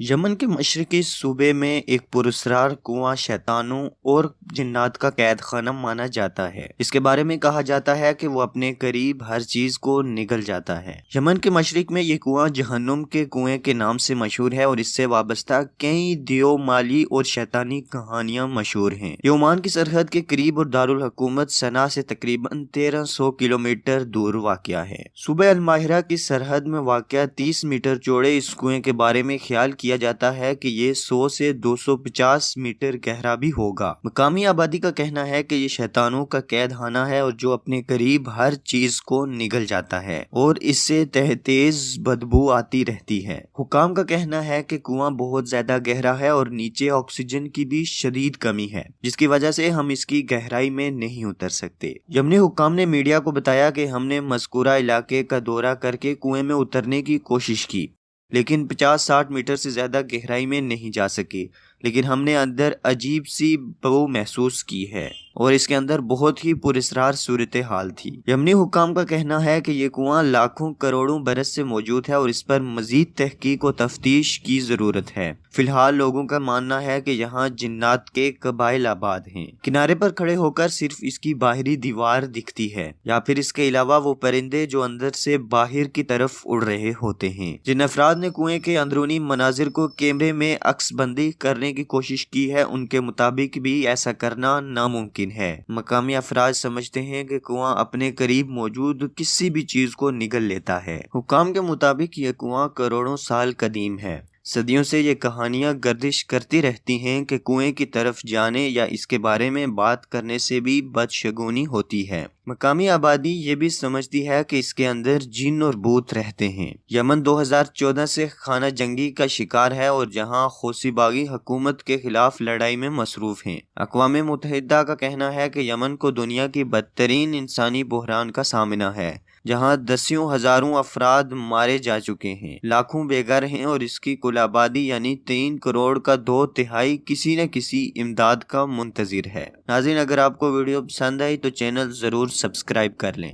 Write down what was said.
Yemen के मशरकी सूबे में एक पुरस्कार कुआं शैतानों और जिन्नात का कैद खाना माना जाता है। इसके बारे में कहा जाता है कि वो अपने करीब हर चीज को निगल जाता है। यमन के मशरिक में ये कुआं जहन्नुम के कुएं के नाम से मशहूर है और इससे वाबस्ता कई दियोमाली और शैतानी कहानियां मशहूर हैं। ये ओमान की सरहद के करीब और दारुल हुकूमत सना से तकरीबन 1300 किलोमीटर दूर वाक़या है। सूबे अल-माहिरा की सरहद में वाक़या 30 मीटर चौड़े इस कुएं के बारे में ख्याल किया जाता है कि ये 100 से 250 मीटर गहरा भी होगा। मकामी आबादी का कहना है कि ये शैतानों का कैद खाना है और जो अपने करीब हर चीज को निगल जाता है और इससे तेज बदबू आती रहती है। हुकाम का कहना है कि कुआं बहुत ज्यादा गहरा है और नीचे ऑक्सीजन की भी शदीद कमी है, जिसकी वजह से हम इसकी गहराई में नहीं उतर सकते। यमनी हुकाम ने मीडिया को बताया कि हमने मज़कूरा इलाके का दौरा करके कुएं में उतरने की कोशिश की, लेकिन 50-60 मीटर से ज्यादा गहराई में नहीं जा सके। लेकिन हमने अंदर अजीब सी बू महसूस की है और इसके अंदर बहुत ही पुरस्कार सूरत हाल थी। यमनी हुकाम का कहना है कि ये कुआं लाखों करोड़ों बरस से मौजूद है और इस पर मजीद तहकीक और तफ्तीश की जरूरत है। फिलहाल लोगों का मानना है कि यहाँ जिन्नात के कबाइल आबाद हैं। किनारे पर खड़े होकर सिर्फ इसकी बाहरी दीवार दिखती है या फिर इसके अलावा वो परिंदे जो अंदर से बाहर की तरफ उड़ रहे होते हैं। जिन अफराद ने कुएं के अंदरूनी मनाजिर को कैमरे में अक्सबंदी करने की कोशिश की है, उनके मुताबिक भी ऐसा करना नामुमकिन है। मकामी अफराद समझते हैं कि कुआं अपने करीब मौजूद किसी भी चीज को निगल लेता है। हुकाम के मुताबिक ये कुआं करोड़ों साल कदीम है। सदियों से ये कहानियां गर्दिश करती रहती हैं कि कुएं की तरफ जाने या इसके बारे में बात करने से भी बदशगुनी होती है। मकामी आबादी ये भी समझती है कि इसके अंदर जिन और भूत रहते हैं। यमन 2014 से खाना जंगी का शिकार है और जहां हौसी बागी हुकूमत के खिलाफ लड़ाई में मसरूफ हैं। अक़वाम मुत्तहिदा का कहना है कि यमन को दुनिया की बदतरीन इंसानी बहरान का सामना है, जहां दसियों हजारों अफराद मारे जा चुके हैं, लाखों बेघर हैं और इसकी कुल आबादी यानी 3 करोड़ का 2/3 किसी न किसी इमदाद का मुंतजिर है। नाज़रीन, अगर आपको वीडियो पसंद आई तो चैनल जरूर सब्सक्राइब कर लें।